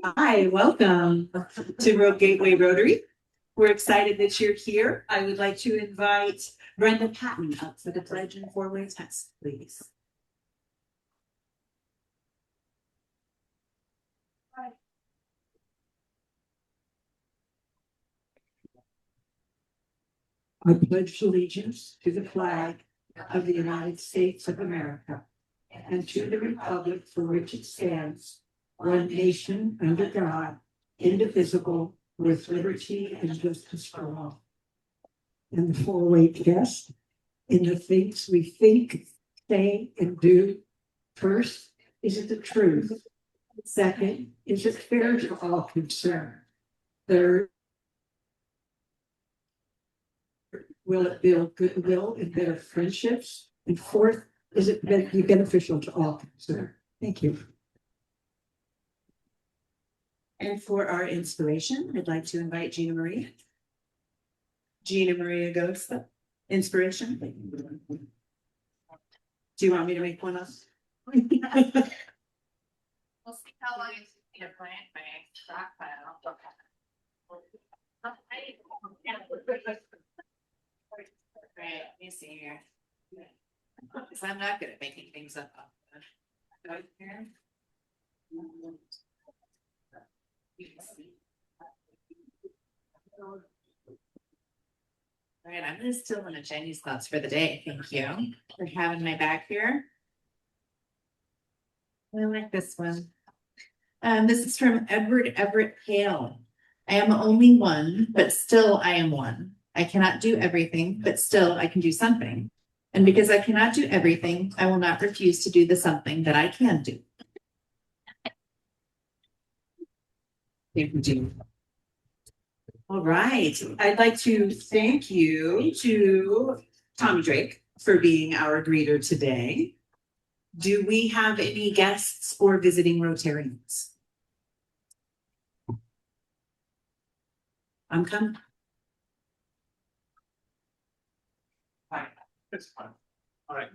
Hi, welcome to Road Gateway Rotary. We're excited that you're here. I would like to invite Brenda Patton up for the pledge and four-way test, please. I pledge allegiance to the flag of the United States of America and to the republic for which it stands, one nation under God, indivisible, with liberty and justice for all. And the four-way test: in the things we think, say, and do. First, is it the truth? Second, is it fair to all concerned? Third, will it build goodwill and better friendships? And fourth, is it be beneficial to all concerned? Thank you. And for our inspiration, I'd like to invite Gina Maria. Gina Maria goes the inspiration. Do you want me to make one up? We'll see how long it's going to plant my stockpile. Right, let me see here. Because I'm not good at making things up. Here. You can see. All right, I'm gonna still in the Chinese thoughts for the day. Thank you for having my back here. I like this one. This is from Edward Everett Hale. I am only one, but still I am one. I cannot do everything, but still I can do something. And because I cannot do everything, I will not refuse to do the something that I can do. Thank you, Jean. All right. I'd like to thank you to Tommy Drake for being our greeter today. Do we have any guests or visiting Rotarians? I'm coming. Hi, it's fun. All right.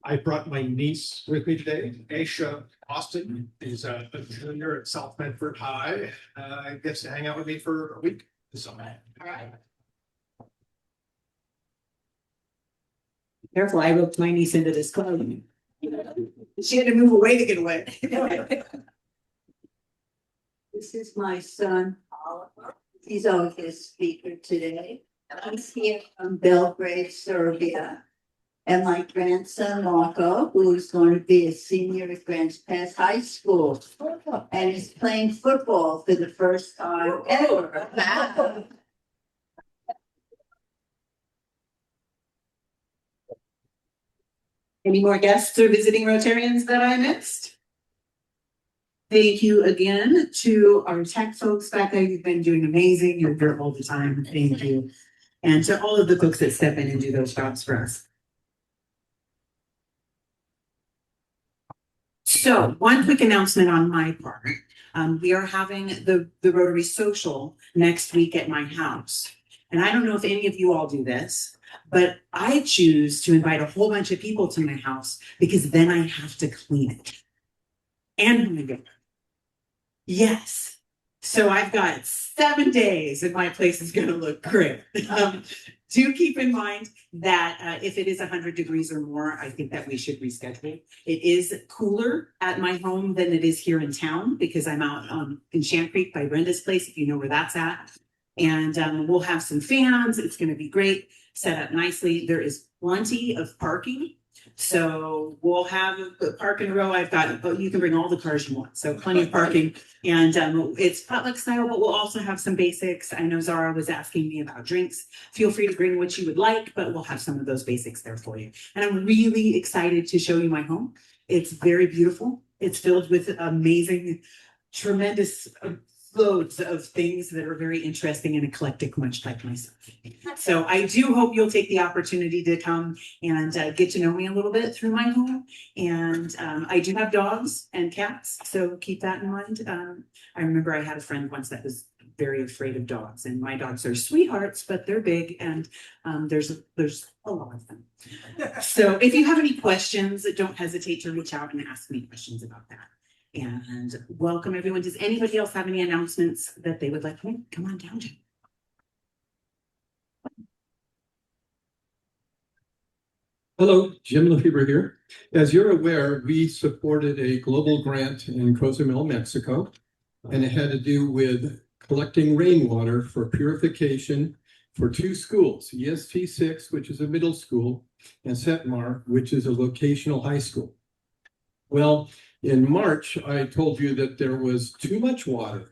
I brought my niece with me today. Aisha Austin is a junior at South Medford High. Gets to hang out with me for a week this summer. All right. Careful, I roped my niece into this club. She had to move away to get away. This is my son, Oliver. He's our guest speaker today. He's here from Belgrade, Serbia. And my grandson, Marco, who's going to be a senior at Grants Pass High School. And he's playing football for the first time ever. Wow. Any more guests or visiting Rotarians that I missed? Thank you again to our tech folks back there. You've been doing amazing. You're here all the time. Thank you. And to all of the folks that step in and do those jobs for us. So one quick announcement on my part. We are having the Rotary Social next week at my house. And I don't know if any of you all do this, but I choose to invite a whole bunch of people to my house because then I have to clean it. And yes. So I've got 7 days and my place is going to look great. Do keep in mind that if it is 100 degrees or more, I think that we should reschedule. It is cooler at my home than it is here in town because I'm out in Shan Creek by Brenda's place, if you know where that's at. And we'll have some fans. It's going to be great, set up nicely. There is plenty of parking. So we'll have a park in a row. I've got, you can bring all the cars you want. So plenty of parking. And it's potluck style, but we'll also have some basics. I know Zara was asking me about drinks. Feel free to bring what you would like, but we'll have some of those basics there for you. And I'm really excited to show you my home. It's very beautiful. It's filled with amazing, tremendous loads of things that are very interesting and eclectic, much like myself. So I do hope you'll take the opportunity to come and get to know me a little bit through my home. And I do have dogs and cats, so keep that in mind. I remember I had a friend once that was very afraid of dogs, and my dogs are sweethearts, but they're big, and there's a lot of them. So if you have any questions, don't hesitate to reach out and ask me questions about that. And welcome everyone. Does anybody else have any announcements that they would like to make? Come on down, Jim. Hello, Jim Lefebvre here. As you're aware, we supported a global grant in Cozumel, Mexico, and it had to do with collecting rainwater for purification for two schools, EST 6, which is a middle school, and Setmar, which is a vocational high school. Well, in March, I told you that there was too much water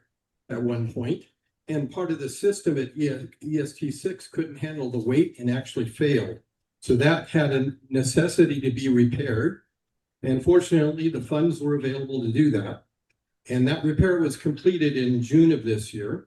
at one point, and part of the system at EST 6 couldn't handle the weight and actually failed. So that had a necessity to be repaired. And fortunately, the funds were available to do that. And that repair was completed in June of this year.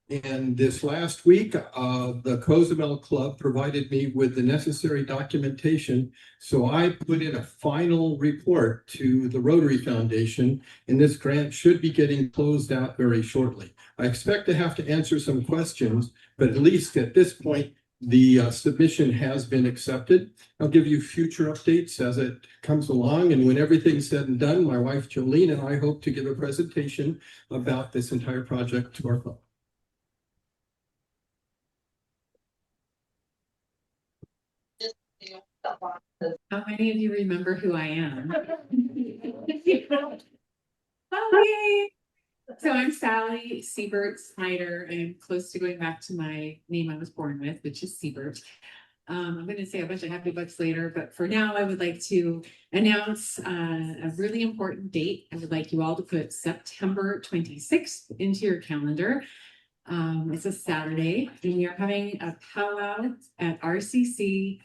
And this last week, the Cozumel Club provided me with the necessary documentation. So I put in a final report to the Rotary Foundation, and this grant should be getting closed out very shortly. I expect to have to answer some questions, but at least at this point, the submission has been accepted. I'll give you future updates as it comes along. And when everything's said and done, my wife Jolene and I hope to give a presentation about this entire project to our club. How many of you remember who I am? Oh, yay. So I'm Sally Siebert Snyder. I'm close to going back to my name I was born with, which is Siebert. I'm going to say a bunch of happy bucks later, but for now, I would like to announce a really important date. I would like you all to put September 26th into your calendar. It's a Saturday, and we are having a powwow at RCC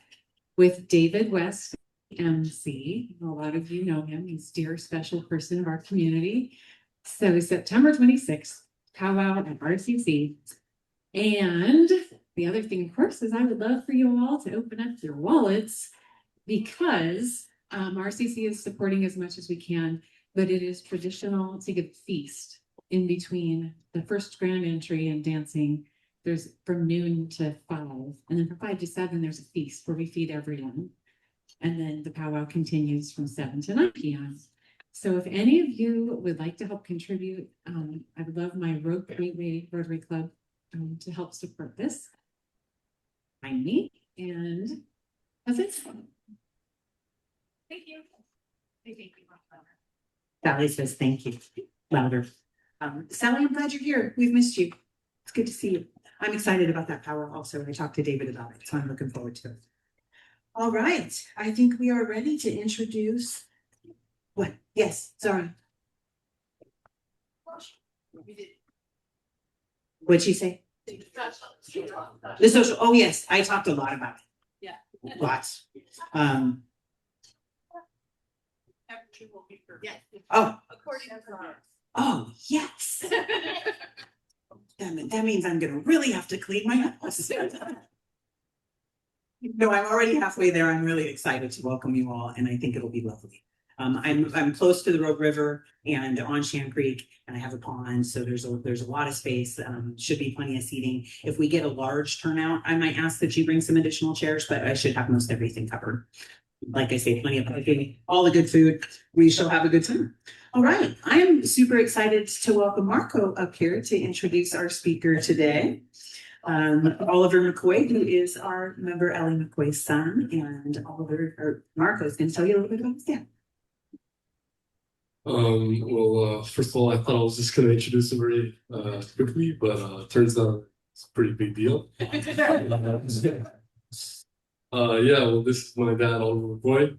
with David West, MC. A lot of you know him. He's a dear special person of our community. So September 26th, powwow at RCC. And the other thing, of course, is I would love for you all to open up your wallets because RCC is supporting as much as we can, but it is traditional to give a feast in between the first grand entry and dancing. There's from noon to 5, and then from 5 to 7, there's a feast where we feed everyone. And then the powwow continues from 7 to 9 p.m. So if any of you would like to help contribute, I would love my Rotary Gateway Rotary Club to help support this. Find me, and that's it. Thank you. Thank you. Sally says thank you. Louder. Sally, I'm glad you're here. We've missed you. It's good to see you. I'm excited about that power also. I talked to David about it, so I'm looking forward to it. All right. I think we are ready to introduce. What? Yes, sorry. What'd she say? The social. Oh, yes. I talked a lot about it. Yeah. Lots. Yes. Oh. According to Oh, yes. That means I'm going to really have to clean my house. No, I'm already halfway there. I'm really excited to welcome you all, and I think it'll be lovely. I'm close to the Rogue River and on Shan Creek, and I have a pond, so there's a lot of space. Should be plenty of seating. If we get a large turnout, I might ask that you bring some additional chairs, but I should have most everything covered. Like I say, plenty of parking, all the good food. We shall have a good time. All right, I am super excited to welcome Marco up here to introduce our speaker today. Oliver McCoy, who is our member Ellie McCoy's son, and Marco is going to tell you a little bit about his dad. First of all, I thought I was just going to introduce him very quickly, but turns out it's a pretty big deal. This is my dad, Oliver McCoy.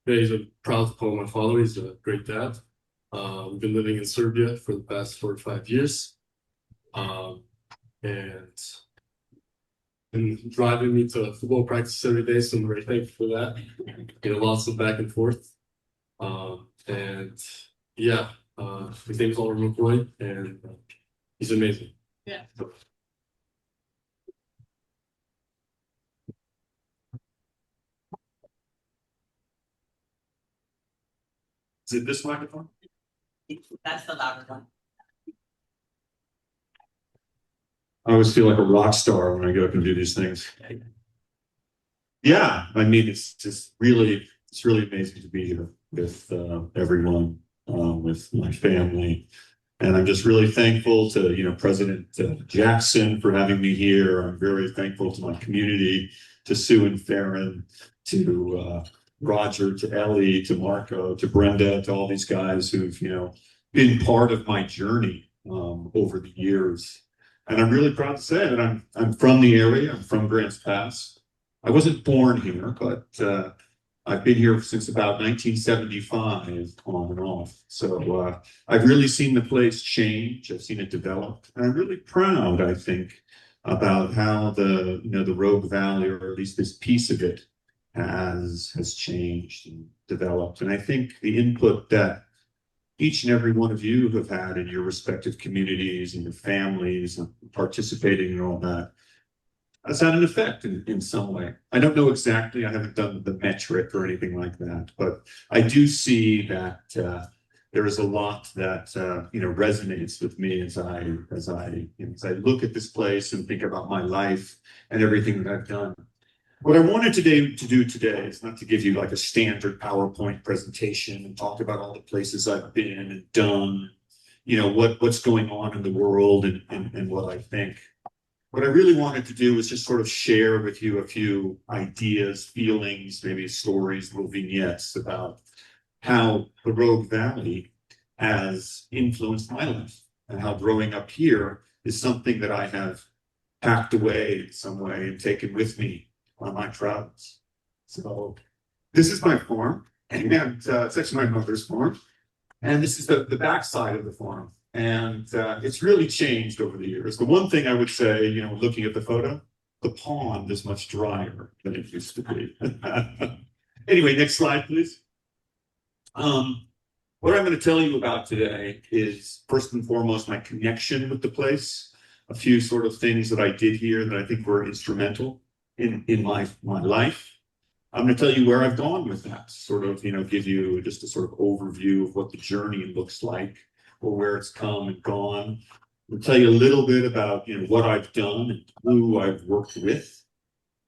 He's a proud to call my father. He's a great dad. We've been living in Serbia for the past 4 or 5 years. And driving me to football practice every day, so I'm very thankful for that. Lots of back and forth. His name is Oliver McCoy, and he's amazing. Yeah. Is it this microphone? That's the louder one. I always feel like a rock star when I go up and do these things. Yeah, I mean, it's really amazing to be here. with everyone, with my family. And I'm just really thankful to, President Jackson for having me here. I'm very thankful to my community, to Sue and Farron, to Roger, to Ellie, to Marco, to Brenda, to all these guys who've, been part of my journey over the years. And I'm really proud to say that I'm from the area. I'm from Grants Pass. I wasn't born here, but I've been here since about 1975 on and off. So I've really seen the place change. I've seen it develop. And I'm really proud, I think, about how the Rogue Valley, or at least this piece of it, has changed and developed. And I think the input that each and every one of you have had in your respective communities and your families and participating in all that has had an effect in some way. I don't know exactly, I haven't done the metric or anything like that, but I do see that there is a lot that resonates with me as I look at this place and think about my life and everything that I've done. What I wanted to do today is not to give you like a standard PowerPoint presentation and talk about all the places I've been and done, what's going on in the world and what I think. What I really wanted to do was just sort of share with you a few ideas, feelings, maybe stories, little vignettes about how the Rogue Valley has influenced my life and how growing up here is something that I have packed away in some way and taken with me on my travels. So this is my farm, and it's actually my mother's farm. And this is the backside of the farm. And it's really changed over the years. The one thing I would say, looking at the photo, the pond is much drier than it used to be. Anyway, next slide, please. What I'm going to tell you about today is, first and foremost, my connection with the place. A few sort of things that I did here that I think were instrumental in my life. I'm going to tell you where I've gone with that, sort of, give you just a sort of overview of what the journey looks like, or where it's come and gone. I'll tell you a little bit about what I've done and who I've worked with.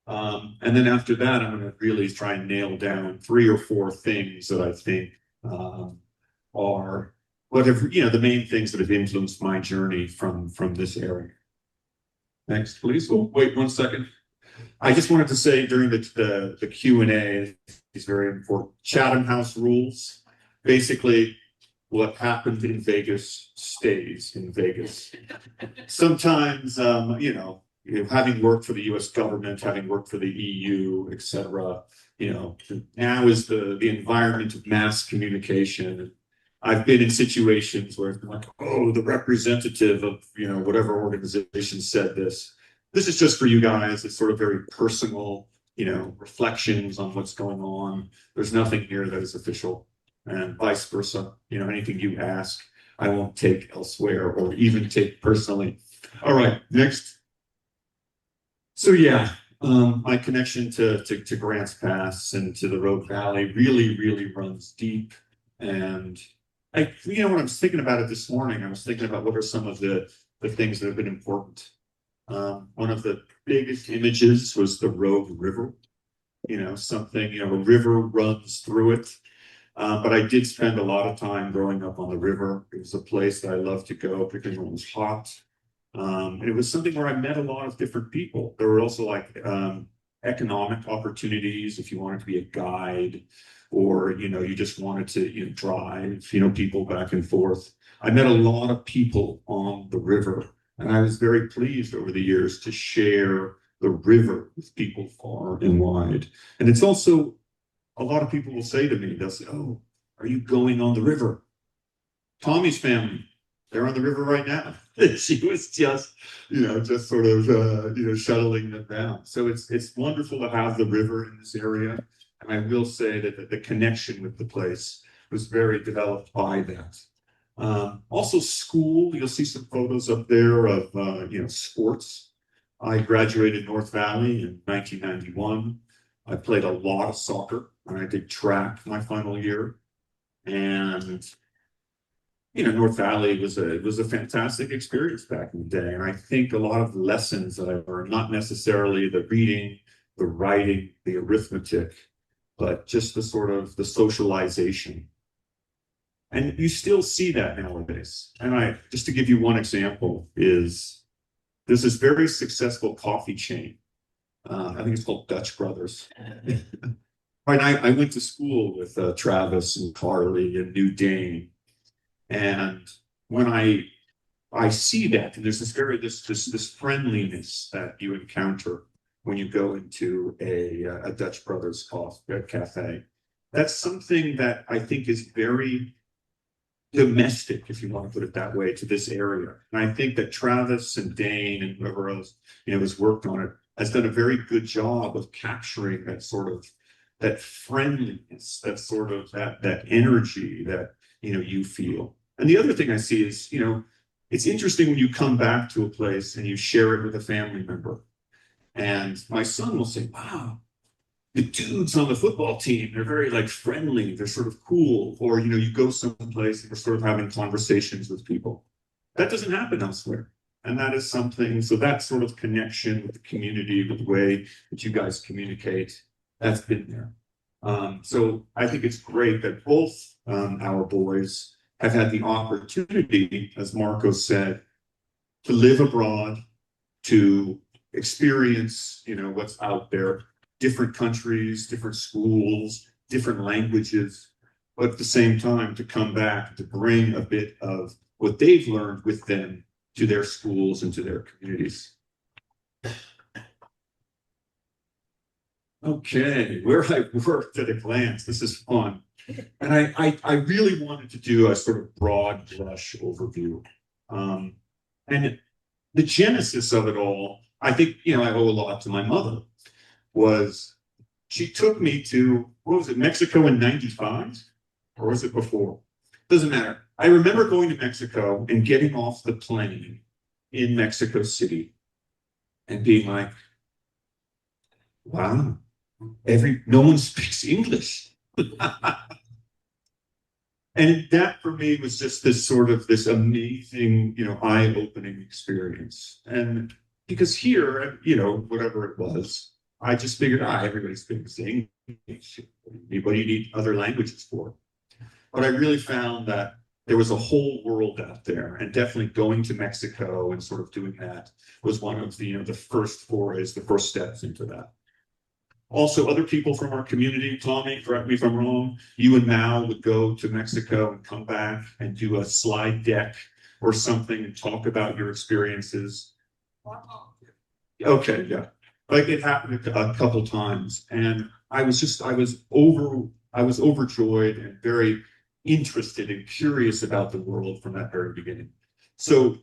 And then after that, I'm going to really try and nail down 3 or 4 things that I think are whatever, the main things that have influenced my journey from this area. Next, please. Oh, wait 1 second. I just wanted to say during the Q&A, is very important. Chatham House rules. Basically, what happened in Vegas stays in Vegas. Sometimes, having worked for the U.S. government, having worked for the EU, etc., now is the environment of mass communication. I've been in situations where it's been like, oh, the representative of, whatever organization said this. This is just for you guys. It's sort of very personal, reflections on what's going on. There's nothing here that is official. And vice versa, anything you ask, I won't take elsewhere or even take personally. All right, next. So yeah, my connection to Grants Pass and to the Rogue Valley really runs deep. And when I was thinking about it this morning, I was thinking about what are some of the things that have been important. One of the biggest images was the Rogue River. A river runs through it. But I did spend a lot of time growing up on the river. It was a place that I loved to go, particularly when it was hot. And it was something where I met a lot of different people. There were also economic opportunities if you wanted to be a guide, or you just wanted to drive people back and forth. I met a lot of people on the river, and I was very pleased over the years to share the river with people far and wide. And it's also, a lot of people will say to me, they'll say, oh, are you going on the river? Tommy's family, they're on the river right now. She was just sort of, shuttling them down. So it's wonderful to have the river in this area. And I will say that the connection with the place was very developed by that. Also school, you'll see some photos up there of, sports. I graduated North Valley in 1991. I played a lot of soccer, and I did track my final year. And North Valley was a fantastic experience back in the day. And I think a lot of lessons that I learned, not necessarily the reading, the writing, the arithmetic, but just the sort of the socialization. And you still see that nowadays. And just to give you one example, there's this very successful coffee chain. I think it's called Dutch Brothers. Right, I went to school with Travis and Carly and New Dane, and when I see that, and there's this friendliness that you encounter when you go into a Dutch Brothers cafe. That's something that I think is very domestic, if you want to put it that way, to this area. And I think that Travis and Dane and whoever else, has worked on it, has done a very good job of capturing that friendliness, that sort of that energy that you feel. And the other thing I see is, it's interesting when you come back to a place and you share it with a family member. And my son will say, wow, the dudes on the football team, they're very friendly, they're sort of cool. Or, you go someplace and we're sort of having conversations with people. That doesn't happen elsewhere. And that is something, so that sort of connection with the community, with the way that you guys communicate, that's been there. So I think it's great that both our boys have had the opportunity, as Marco said, to live abroad, to experience, what's out there, different countries, different schools, different languages, but at the same time to come back to bring a bit of what they've learned with them to their schools and to their communities. Okay, where I worked at a glance, this is fun. And I really wanted to do a sort of broad brush overview. And the genesis of it all, I think, I owe a lot to my mother, was she took me to, Mexico in 95? Or was it before? Doesn't matter. I remember going to Mexico and getting off the plane in Mexico City and being like, wow, no one speaks English. And that for me was just this amazing, eye-opening experience. And because here, whatever it was, I just figured, everybody speaks English. What do you need other languages for? But I really found that there was a whole world out there, and definitely going to Mexico and sort of doing that was one of the first forays, the first steps into that. Also, other people from our community, Tommy, correct me if I'm wrong, you and Mao would go to Mexico and come back and do a slide deck or something and talk about your experiences. Okay, yeah. It happened a couple times, and I was overjoyed and very interested and curious about the world from that very beginning. So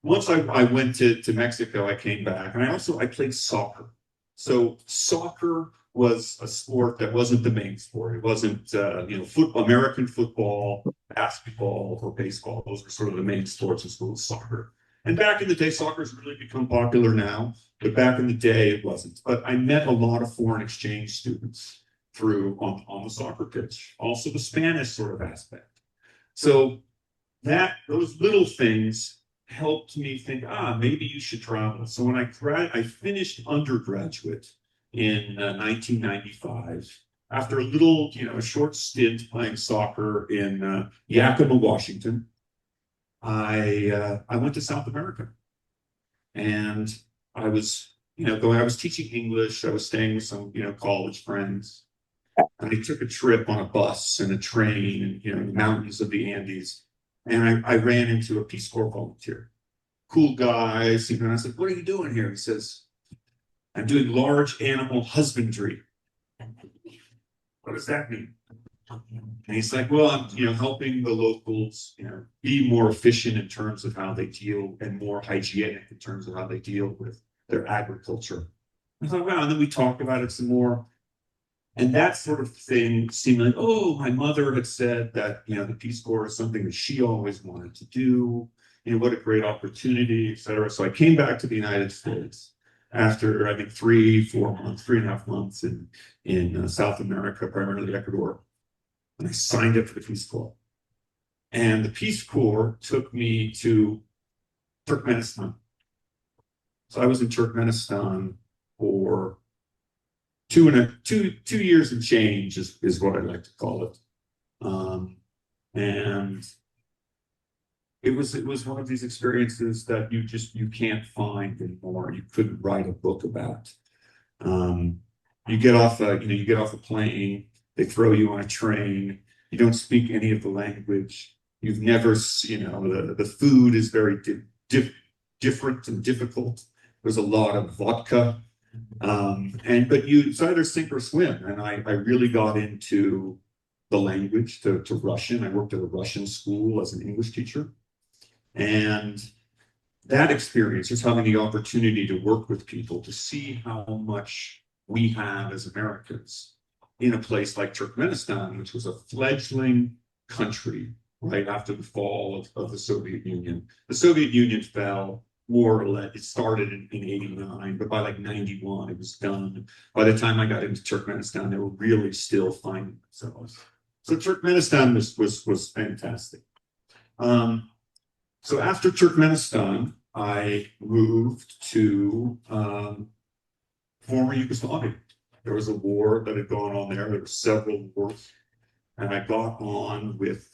once I went to Mexico, I came back, and I played soccer. So soccer was a sport that wasn't the main sport. It wasn't American football, basketball, or baseball. Those were sort of the main sports in school, soccer. And back in the day, soccer has really become popular now, but back in the day it wasn't. But I met a lot of foreign exchange students on the soccer pitch, also the Spanish sort of aspect. So those little things helped me think, maybe you should travel. So when I finished undergraduate in 1995, after a short stint playing soccer in Yakima, Washington, I went to South America, and I was teaching English. I was staying with some college friends. And I took a trip on a bus and a train in the mountains of the Andes. And I ran into a Peace Corps volunteer. Cool guy. And I said, what are you doing here? He says, I'm doing large animal husbandry. What does that mean? And he's like, well, I'm helping the locals be more efficient in terms of how they deal, and more hygienic in terms of how they deal with their agriculture. I thought, wow. And then we talked about it some more. And that sort of thing seemed like, my mother had said that, the Peace Corps is something that she always wanted to do. What a great opportunity, et cetera. So I came back to the United States after, I think, 3.5 months in South America, primarily Ecuador. And I signed up for the Peace Corps. And the Peace Corps took me to Turkmenistan. So I was in Turkmenistan for 2 years and change is what I like to call it. And it was one of these experiences that you can't find anymore. You couldn't write a book about. You get off a plane, they throw you on a train, you don't speak any of the language, you've never, the food is very different and difficult. There's a lot of vodka. But it's either sink or swim. And I really got into the language to Russian. I worked at a Russian school as an English teacher. And that experience, just having the opportunity to work with people, to see how much we have as Americans in a place like Turkmenistan, which was a fledgling country right after the fall of the Soviet Union. The Soviet Union fell more or less. It started in 89, but by like 91, it was done. By the time I got into Turkmenistan, they were really still finding themselves. So Turkmenistan was fantastic. So after Turkmenistan, I moved to former Yugoslavia. There was a war that had gone on there. There were several wars. And I got on with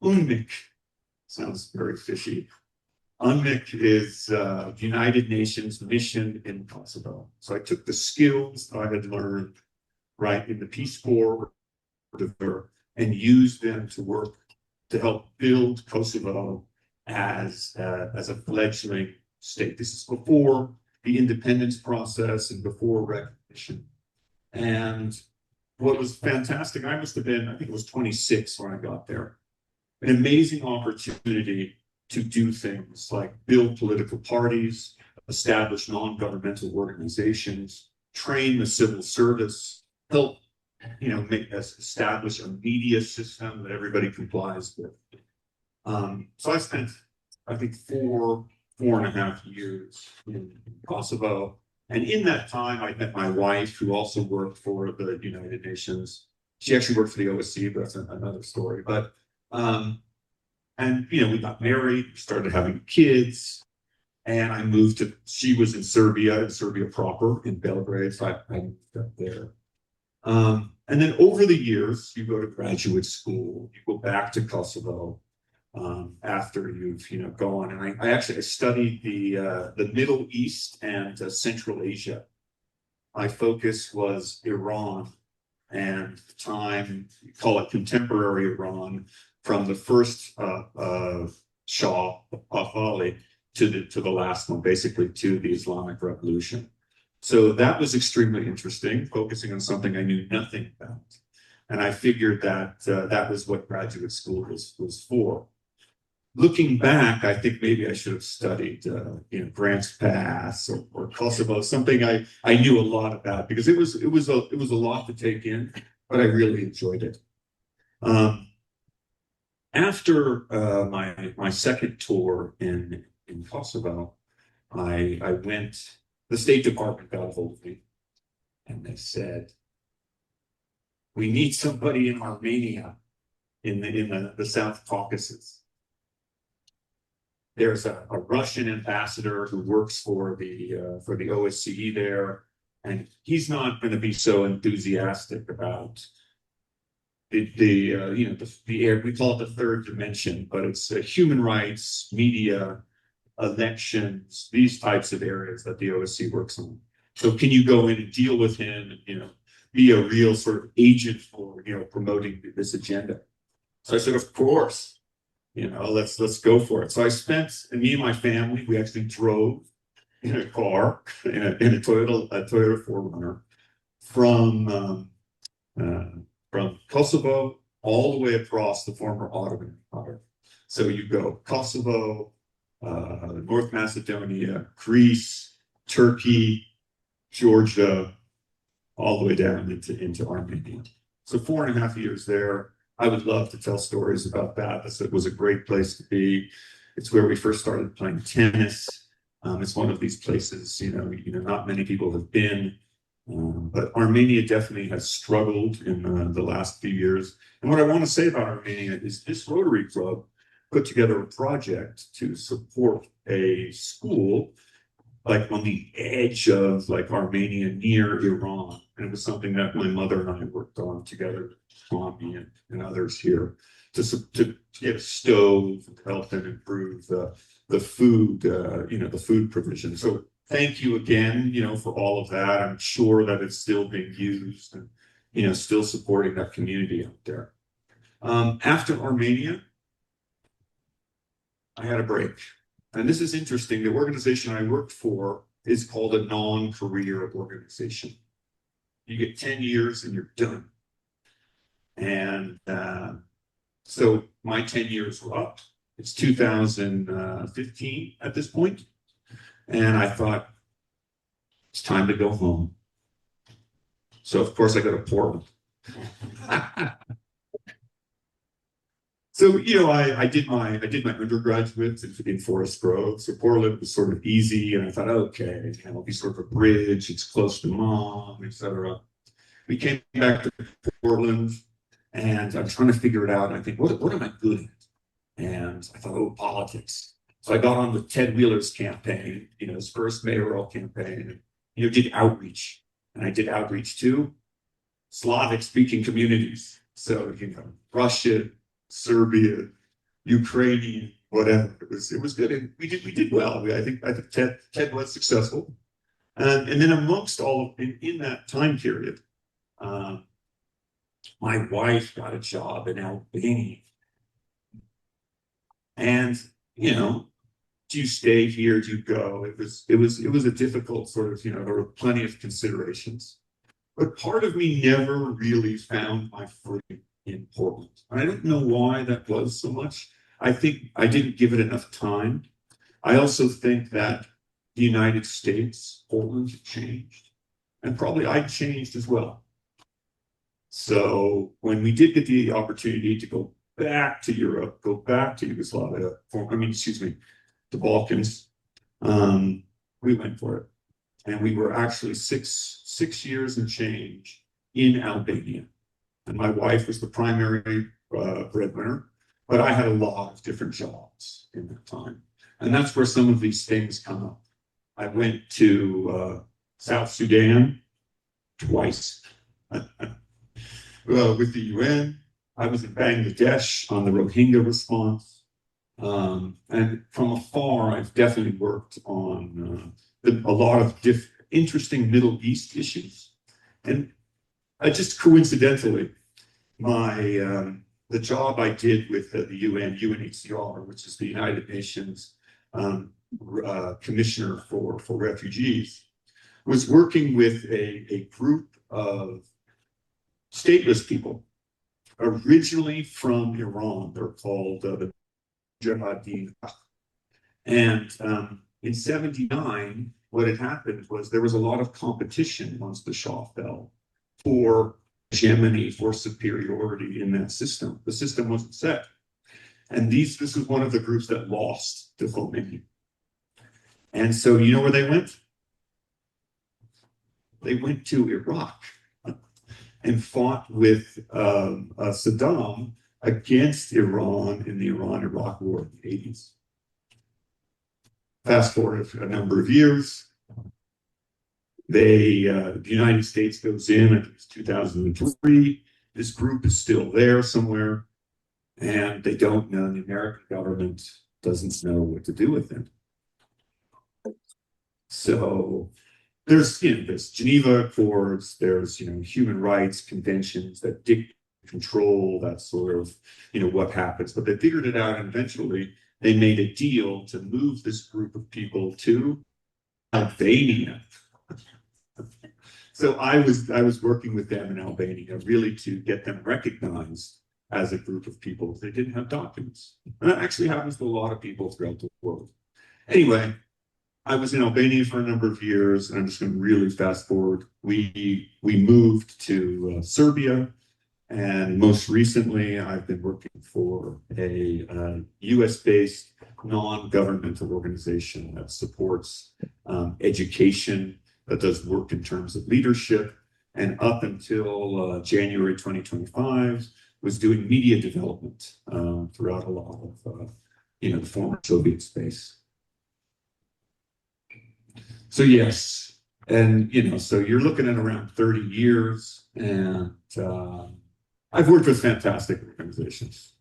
UNMIK. Sounds very fishy. UNMIK is the United Nations mission in Kosovo. So I took the skills I had learned right in the Peace Corps and used them to work to help build Kosovo as a fledgling state. This is before the independence process and before recognition. And what was fantastic, I think it was 26 when I got there. An amazing opportunity to do things like build political parties, establish non-governmental organizations, train the civil service, help establish a media system that everybody complies with. So I spent, I think, 4.5 years in Kosovo. And in that time, I met my wife, who also worked for the United Nations. She actually worked for the OSCE, but that's another story. But, we got married, started having kids, and she was in Serbia proper, in Belgrade, so I moved up there. And then over the years, you go to graduate school, you go back to Kosovo, after you've gone. And I studied the Middle East and Central Asia. My focus was Iran, and at the time, you call it contemporary Iran, from the first Shah Pahlavi to the last one, basically to the Islamic Revolution. So that was extremely interesting, focusing on something I knew nothing about. And I figured that that was what graduate school was for. Looking back, I think maybe I should have studied, Grants Pass or Kosovo, something I knew a lot about, because it was a lot to take in, but I really enjoyed it. After my second tour in Kosovo, I went. The State Department got a hold of me, and they said, "We need somebody in Armenia, in the South Caucasus. There's a Russian ambassador who works for the OSCE there, and he's not going to be so enthusiastic about the air. We call it the third dimension, but it's human rights, media, elections, these types of areas that the OSCE works on. So can you go in and deal with him and be a real sort of agent for promoting this agenda?" So I said, "Of course. Let's go for it." So me and my family, we actually drove in a car, in a Toyota 4Runner from Kosovo all the way across the former Ottoman Empire. So you go Kosovo, North Macedonia, Greece, Turkey, Georgia, all the way down into Armenia. So 4.5 years there. I would love to tell stories about that. It was a great place to be. It's where we first started playing tennis. It's one of these places, not many people have been. But Armenia definitely has struggled in the last few years. And what I want to say about Armenia is this Rotary Club put together a project to support a school like on the edge of like Armenia near Iran. And it was something that my mother and I worked on together, Tommy and others here, to get a stove and help them improve the food, the food provision. So thank you again, for all of that. I'm sure that it's still being used and, still supporting that community out there. After Armenia, I had a break. And this is interesting. The organization I worked for is called a non-career organization. You get 10 years and you're done. And so my 10 years were up. It's 2015 at this point. And I thought, it's time to go home. So of course I go to Portland. So, I did my undergraduate in Forest Grove. So Portland was sort of easy. And I thought, okay, it'll be sort of a bridge. It's close to mom, etc. We came back to Portland and I'm trying to figure it out. And I think, what am I good at? And I thought, politics. So I got on with Ted Wheeler's campaign, his first mayoral campaign, and, did outreach. And I did outreach to Slavic speaking communities. So, Russia, Serbia, Ukrainian, whatever. It was good. And we did well. I think Ted was successful. And then amongst all of in that time period, my wife got a job in Albania. And, do you stay here? Do you go? It was a difficult sort of, there were plenty of considerations. But part of me never really found my footing in Portland. And I don't know why that was so much. I think I didn't give it enough time. I also think that the United States, Portland changed. And probably I changed as well. So when we did get the opportunity to go back to Europe, go back to Yugoslavia, the Balkans, we went for it. And we were actually six years and change in Albania. And my wife was the primary breadwinner, but I had a lot of different jobs in that time. And that's where some of these things come up. I went to South Sudan twice with the UN. I was in Bangladesh on the Rohingya response. And from afar, I've definitely worked on a lot of interesting Middle East issues. And just coincidentally, the job I did with the UN, UNHCR, which is the United Nations Commissioner for Refugees, was working with a group of stateless people, originally from Iran. They're called the Jihadin. And in '79, what had happened was there was a lot of competition once the Shah fell for hegemony, for superiority in that system. The system wasn't set. And this was one of the groups that lost to Khomeini. And so you know where they went? They went to Iraq and fought with Saddam against Iran in the Iran-Iraq War in the 80s. Fast forward a number of years, the United States goes in, I think it's 2003. This group is still there somewhere, and they don't know, the American government doesn't know what to do with them. So there's Geneva Accords, there's human rights conventions that dictate control, that sort of what happens. But they figured it out, and eventually they made a deal to move this group of people to Albania. So I was working with them in Albania really to get them recognized as a group of people. They didn't have documents. And that actually happens to a lot of people throughout the world. Anyway, I was in Albania for a number of years, and I'm just going to really fast forward. We moved to Serbia, and most recently I've been working for a US-based non-governmental organization that supports education, that does work in terms of leadership, and up until January 2025 was doing media development throughout a lot of the former Soviet space. So yes, and so you're looking at around 30 years, and I've worked with fantastic organizations.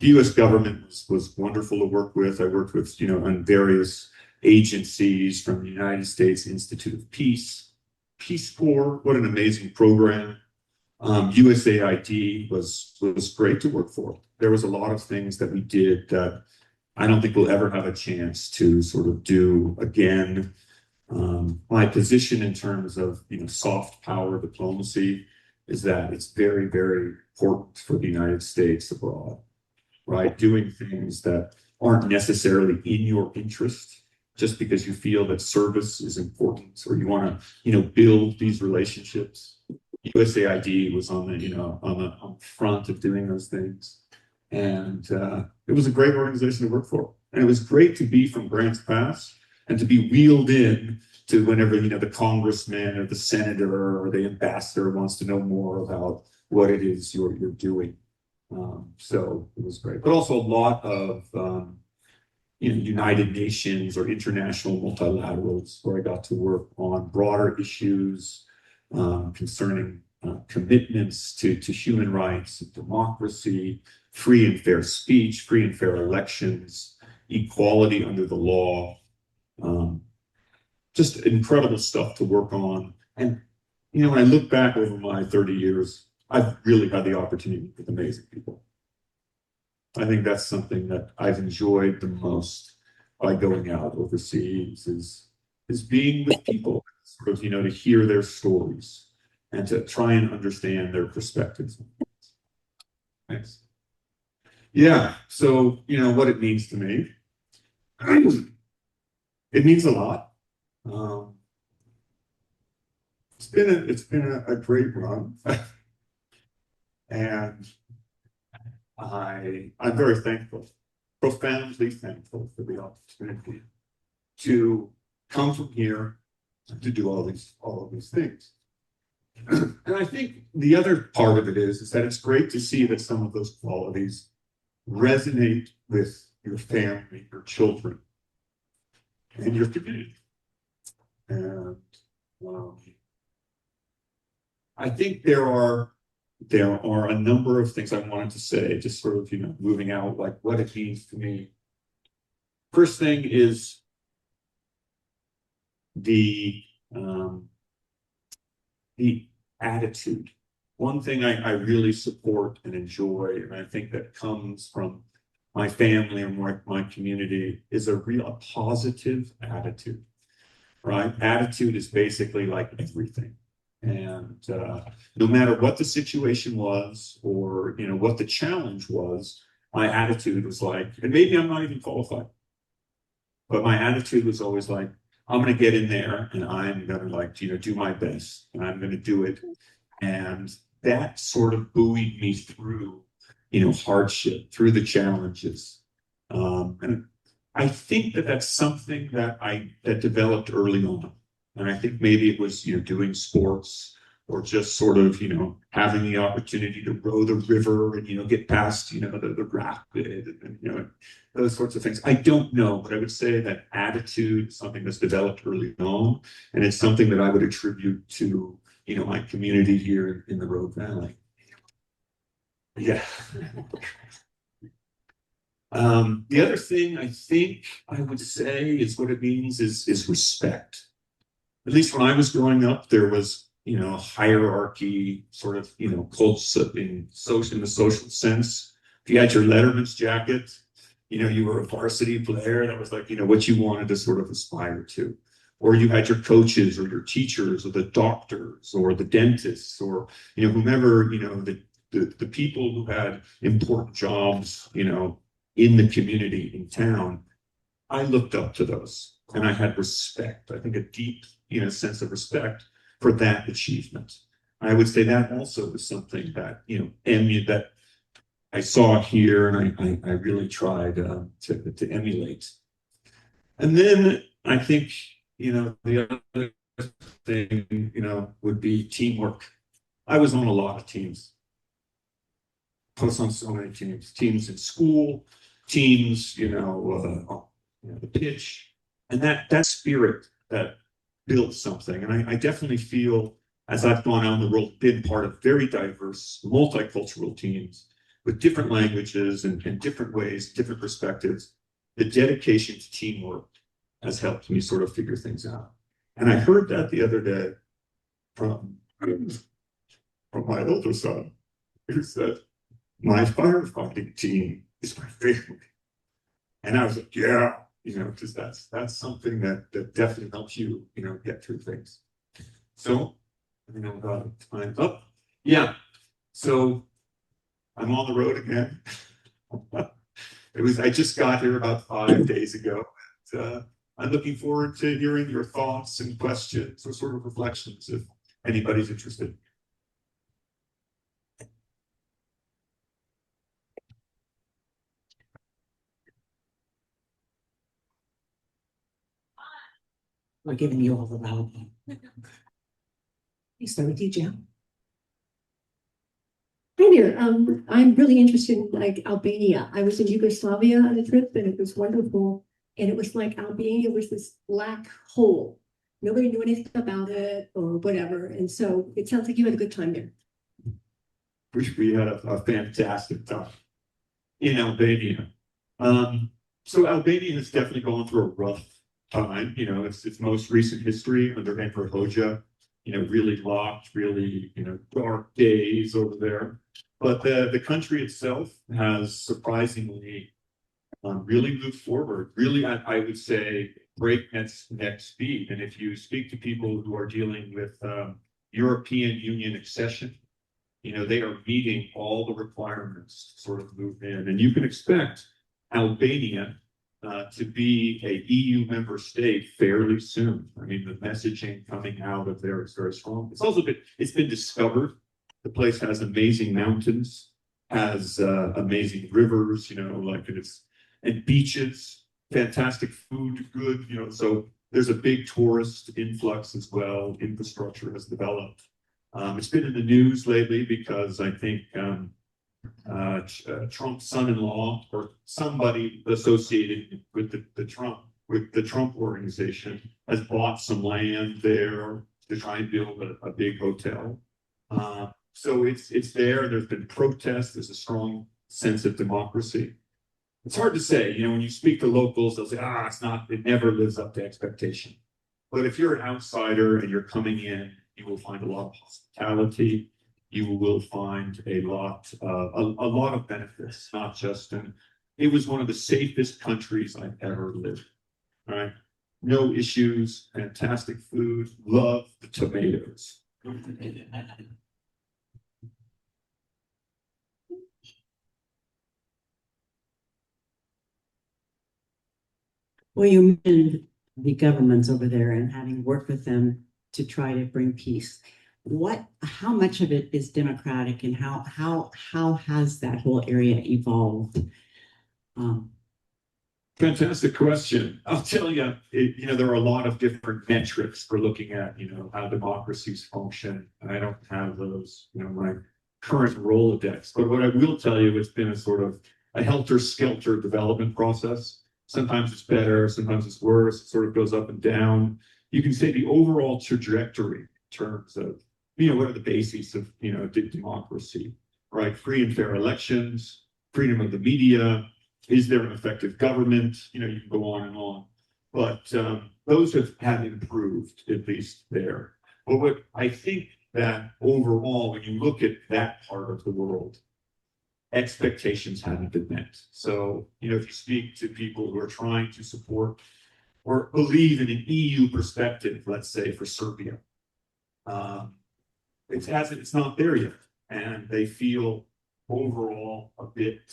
The U.S. government was wonderful to work with. I worked with, on various agencies from the United States Institute of Peace, Peace Corps. What an amazing program. USAID was great to work for. There was a lot of things that we did that I don't think we'll ever have a chance to sort of do again. My position in terms of soft power diplomacy is that it's very, very important for the United States abroad, right? Doing things that aren't necessarily in your interest just because you feel that service is important or you want to, build these relationships. USAID was on the front of doing those things. And it was a great organization to work for. And it was great to be from Grants Pass and to be wheeled in to whenever, the congressman or the senator or the ambassador wants to know more about what it is you're doing. So it was great. But also a lot of, United Nations or international multilaterals where I got to work on broader issues concerning commitments to human rights, democracy, free and fair speech, free and fair elections, equality under the law. Just incredible stuff to work on. And, when I look back over my 30 years, I've really had the opportunity with amazing people. I think that's something that I've enjoyed the most by going out overseas is being with people, sort of, to hear their stories and to try and understand their perspectives. Thanks. Yeah, so, what it means to me. It means a lot. It's been a great run. And I'm very thankful, profoundly thankful for the opportunity to come from here to do all of these things. And I think the other part of it is that it's great to see that some of those qualities resonate with your family, your children, and your community. And I think there are a number of things I wanted to say, just sort of, moving out, like what it means to me. First thing is the attitude. One thing I really support and enjoy, and I think that comes from my family and my community, is a positive attitude, right? Attitude is basically like everything. And no matter what the situation was or, what the challenge was, my attitude was like, and maybe I'm not even qualified, but my attitude was always like, I'm going to get in there and I'm going to do my best and I'm going to do it. And that sort of buoyed me through, hardship, through the challenges. And I think that's something that developed early on. And I think maybe it was, doing sports or just sort of, having the opportunity to row the river and, get past, the rapid and, those sorts of things. I don't know, but I would say that attitude is something that's developed early on. And it's something that I would attribute to, my community here in the Rogue Valley. Yeah. The other thing I think I would say is what it means is respect. At least when I was growing up, there was, hierarchy, sort of, cults in the social sense. If you had your Letterman's jacket, you were a varsity player. That was like, what you wanted to sort of aspire to. Or you had your coaches or your teachers or the doctors or the dentists or, whomever, the people who had important jobs, in the community, in town. I looked up to those and I had respect. I think a deep, sense of respect for that achievement. I would say that also was something that, that I saw here and I really tried to emulate. And then I think, the other thing, would be teamwork. I was on a lot of teams. I was on so many teams in school, teams, the pitch, and that spirit that build something. And I definitely feel, as I've gone out in the world, been part of very diverse, multicultural teams with different languages and different ways, different perspectives. The dedication to teamwork has helped me sort of figure things out. And I heard that the other day from my older son, who said, my firefighting team is my family. And I was like, yeah, because that's something that definitely helps you, get through things. So, time's up. Yeah. So I'm on the road again. I just got here about 5 days ago. And, I'm looking forward to hearing your thoughts and questions or sort of reflections if anybody's interested. We're giving you all the loud. Hey, start with you, Jim. Hi there. I'm really interested in like Albania. I was in Yugoslavia on a trip and it was wonderful. And it was like Albania was this black hole. Nobody knew anything about it or whatever. And so it sounds like you had a good time there. We had a fantastic time in Albania. So Albania has definitely gone through a rough time. Its most recent history under Emperor Hoxha, really locked, really, dark days over there. But the country itself has surprisingly really moved forward. Really, I would say breakneck speed. And if you speak to people who are dealing with European Union accession, they are meeting all the requirements to sort of move in. And you can expect Albania to be a EU member state fairly soon. I mean, the messaging coming out of there is very strong. It's been discovered. The place has amazing mountains, has amazing rivers, and beaches, fantastic food, good, so there's a big tourist influx as well. Infrastructure has developed. It's been in the news lately because I think Trump's son-in-law or somebody associated with the Trump organization has bought some land there to try and build a big hotel. So it's there. There's been protests. There's a strong sense of democracy. It's hard to say, when you speak to locals, they'll say, it never lives up to expectation. But if you're an outsider and you're coming in, you will find a lot of hospitality. You will find a lot of benefits, not just, and it was one of the safest countries I've ever lived, right? No issues, fantastic food, love the tomatoes. Well, you mentioned the governments over there and having worked with them to try to bring peace. How much of it is democratic and how has that whole area evolved? Fantastic question. I'll tell you, there are a lot of different metrics for looking at, how democracies function. And I don't have those, my current Rolodex. But what I will tell you, it's been a sort of a helter-skelter development process. Sometimes it's better, sometimes it's worse. It sort of goes up and down. You can say the overall trajectory in terms of, what are the bases of, democracy, right? Free and fair elections, freedom of the media. Is there an effective government? You can go on and on. But those have improved, at least there. But what I think that overall, when you look at that part of the world, expectations haven't been met. So, if you speak to people who are trying to support or believe in an EU perspective, let's say for Serbia, it's not there yet. And they feel overall a bit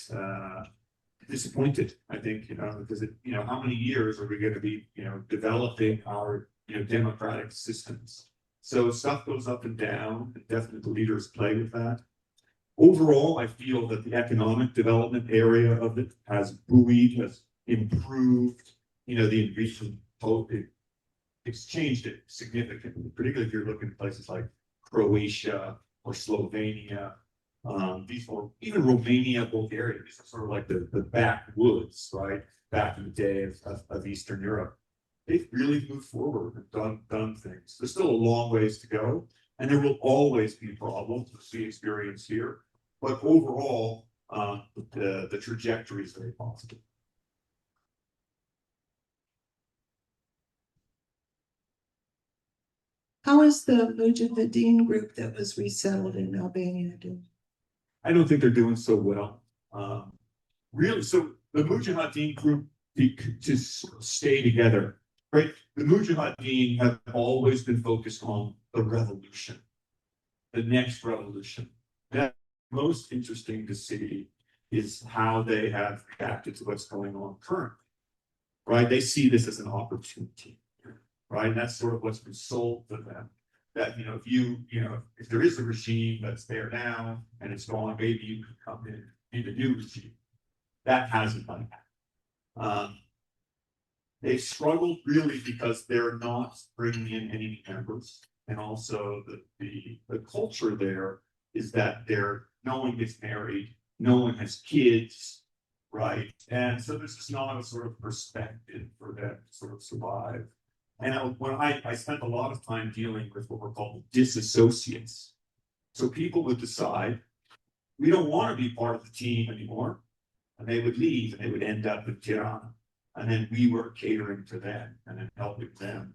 disappointed, I think, because how many years are we going to be, developing our, democratic systems? So stuff goes up and down, and definitely the leaders play with that. Overall, I feel that the economic development area of it has buoyed, has improved, the enrichment, it's changed it significantly, particularly if you're looking at places like Croatia or Slovenia, even Romania, Bulgaria. These are sort of like the backwoods, right? Back in the day of Eastern Europe. they've really moved forward and done things. There's still a long ways to go, and there will always be problems that we experience here. But overall, the trajectory is very positive. How is the Mujahideen group that was resettled in Albania doing? I don't think they're doing so well. Really, so the Mujahideen group to stay together, right? The Mujahideen have always been focused on the revolution, the next revolution. That's most interesting to see is how they have reacted to what's going on currently, right? They see this as an opportunity, right? And that's sort of what's been sold to them. That, if there is a regime that's there now and it's gone, maybe you can come in a new regime. That hasn't done that. They've struggled really because they're not bringing in any members. And also the culture there is that no one gets married, no one has kids, right? And so this is not a sort of perspective for them to sort of survive. And when I spent a lot of time dealing with what were called disassociates. So people would decide, we don't want to be part of the team anymore. And they would leave and they would end up in Tirana. And then we were catering to them and then helping them,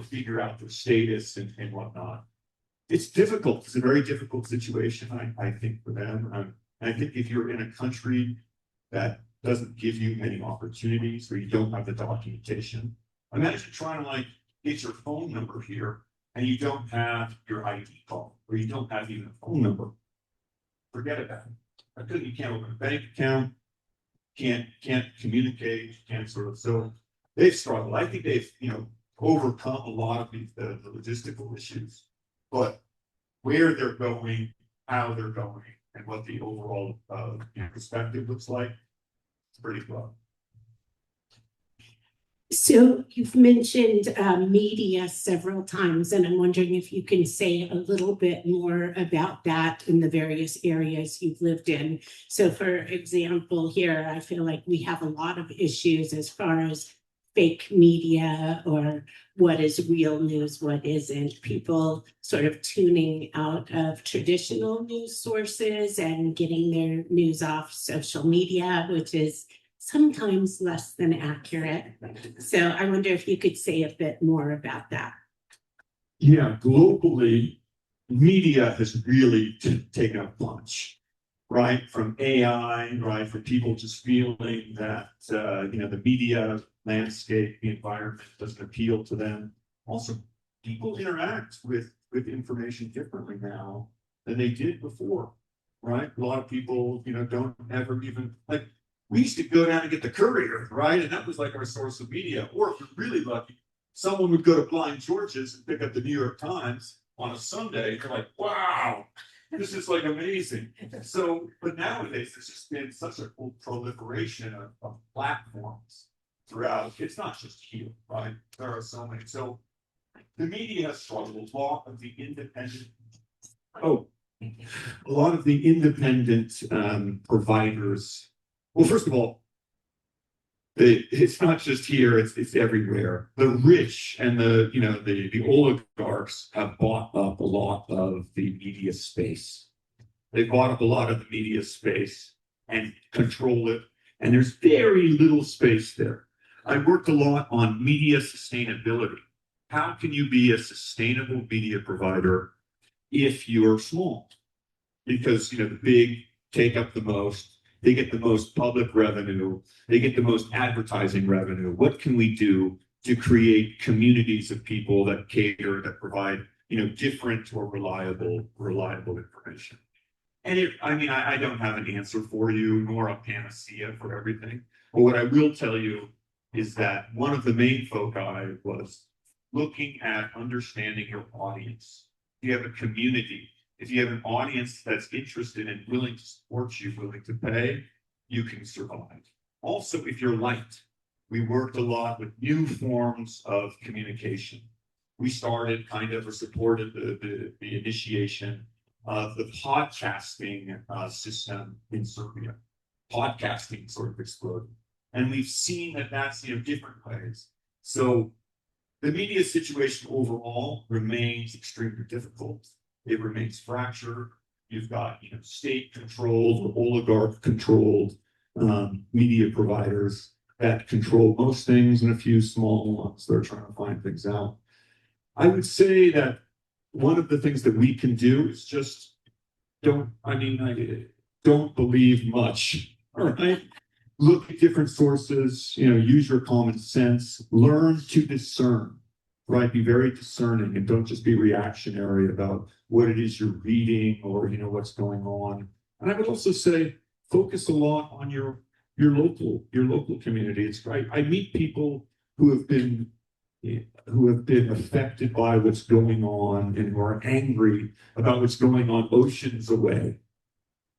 figure out their status and whatnot. It's difficult. It's a very difficult situation, I think, for them. I think if you're in a country that doesn't give you many opportunities or you don't have the documentation, imagine trying to get your phone number here and you don't have your ID card or you don't have even a phone number. Forget about it. You can't open a bank account, can't communicate, can't so they've struggled. I think they've overcome a lot of the logistical issues, but where they're going, how they're going, and what the overall perspective looks like, it's pretty rough. So you've mentioned media several times, and I'm wondering if you can say a little bit more about that in the various areas you've lived in. So for example, here, I feel like we have a lot of issues as far as fake media or what is real news, what isn't. People sort of tuning out of traditional news sources and getting their news off social media, which is sometimes less than accurate. So I wonder if you could say a bit more about that. Yeah, globally, media has really taken a punch, right? From AI, right? From people just feeling that, the media landscape, the environment doesn't appeal to them. Also, people interact with information differently now than they did before, right? A lot of people, don't ever even, we used to go down and get the Courier, right? And that was our source of media. Or if you're really lucky, someone would go to Blind George's and pick up the New York Times on a Sunday. You're like, wow, this is amazing. So, but nowadays, there's just been such a proliferation of platforms throughout. It's not just here, right? There are so many. So the media has struggled. A lot of the independent providers. Well, first of all, it's not just here; it's everywhere. The rich and the oligarchs have bought up a lot of the media space. They bought up a lot of the media space and control it, and there's very little space there. I worked a lot on media sustainability. How can you be a sustainable media provider if you're small? Because the big take up the most. They get the most public revenue. They get the most advertising revenue. What can we do to create communities of people that cater, that provide, different or reliable information? And I don't have an answer for you, nor a panacea for everything. But what I will tell you is that one of the main foci was looking at understanding your audience. If you have a community, if you have an audience that's interested and willing to support you, willing to pay, you can survive. Also, if you're light, we worked a lot with new forms of communication. We started or supported the initiation of the podcasting system in Serbia. Podcasting sort of exploded. And we've seen that that's different ways. So the media situation overall remains extremely difficult. It remains fractured. You've got, state-controlled or oligarch-controlled media providers that control most things and a few small ones that are trying to find things out. I would say that one of the things that we can do is just don't believe much. All right. Look at different sources, use your common sense, learn to discern, right? Be very discerning and don't just be reactionary about what it is you're reading or, what's going on. And I would also say, focus a lot on your local community. It's right. I meet people who have been affected by what's going on and who are angry about what's going on oceans away.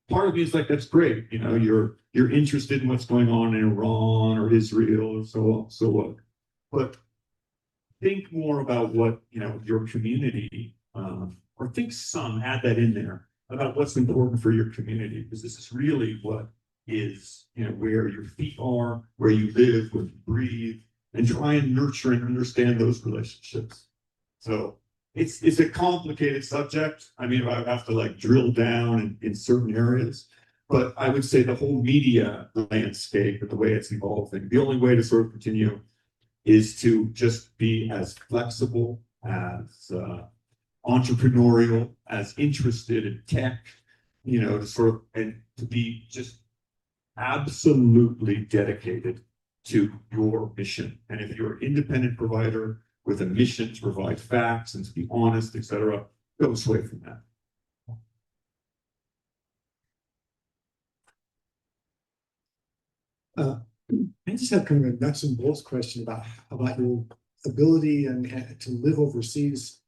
Part of me is like, that's great. You're interested in what's going on in Iran or Israel or so what. But think more about what, your community, or think add that in there about what's important for your community, because this is really what is, where your feet are, where you live, where you breathe, and try and nurture and understand those relationships. So it's a complicated subject. I mean, I have to drill down in certain areas, but I would say the whole media landscape and the way it's evolving, the only way to sort of continue is to just be as flexible, as entrepreneurial, as interested in tech, and to be just absolutely dedicated to your mission. And if you're an independent provider with a mission to provide facts and to be honest, etc., don't sway from that. I just have kind of a nuts and bolts question about your ability and to live overseas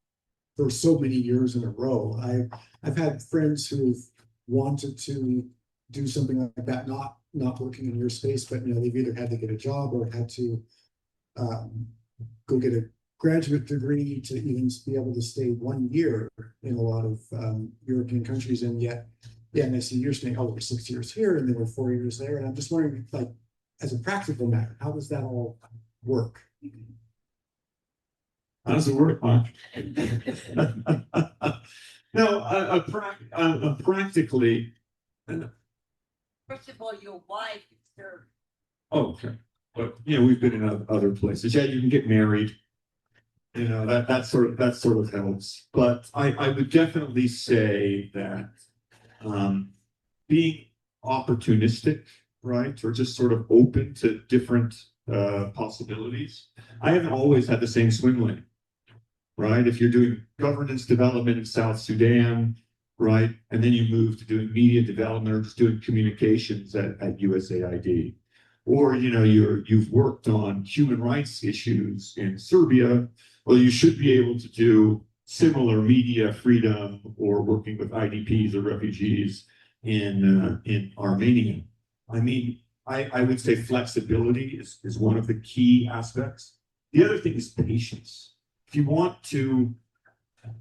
for so many years in a row. I've had friends who've wanted to do something like that, not working in your space, but they've either had to get a job or had to go get a graduate degree to even be able to stay 1 year in a lot of European countries, and yet, and I see you're staying over 6 years here, and they were 4 years there, and I'm just wondering, as a practical matter, how does that all work? How does it work, Mark? No, practically. First of all, your wife is Serbian. Oh, okay. But we've been in other places. Yeah, you can get married. That sort of helps. But I would definitely say that being opportunistic, right, or just sort of open to different possibilities. I haven't always had the same swim lane, right? If you're doing governance development in South Sudan, right, and then you move to doing media development or just doing communications at USAID, or you've worked on human rights issues in Serbia, well, you should be able to do similar media freedom or working with IDPs or refugees in Armenia. I mean, I would say flexibility is one of the key aspects. The other thing is patience. If you want to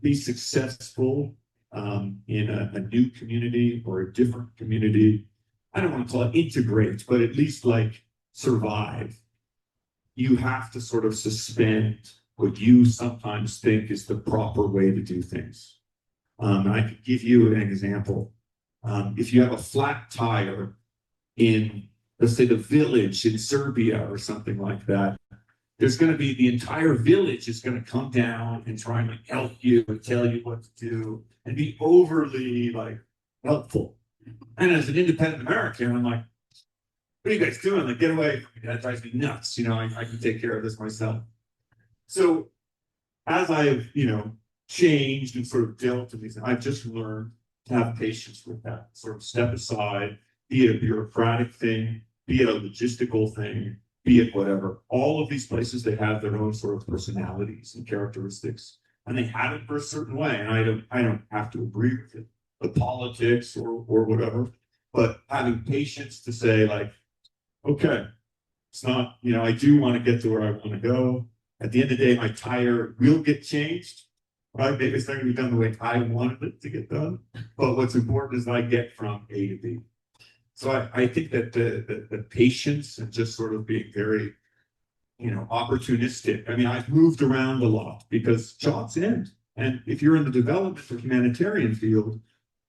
be successful in a new community or a different community, I don't want to call it integrate, but at least survive, you have to sort of suspend what you sometimes think is the proper way to do things. I could give you an example. If you have a flat tire in, let's say, the village in Serbia or something like that, there's going to be the entire village is going to come down and try and help you and tell you what to do and be overly helpful. And as an independent American, I'm like, what are you guys doing? Get away from me. That drives me nuts. I can take care of this myself. So as I have, changed and sort of dealt with these, I've just learned to have patience with that, sort of step aside, be it a bureaucratic thing, be it a logistical thing, be it whatever. All of these places, they have their own sort of personalities and characteristics, and they have it for a certain way. And I don't have to agree with it, the politics or whatever, but having patience to say okay, it's not, I do want to get to where I want to go. At the end of the day, my tire will get changed, right? Maybe it's not going to be done the way I wanted it to get done, but what's important is that I get from A to B. So I think that the patience and just sort of being very opportunistic. I mean, I've moved around a lot because jobs end. And if you're in the development or humanitarian field,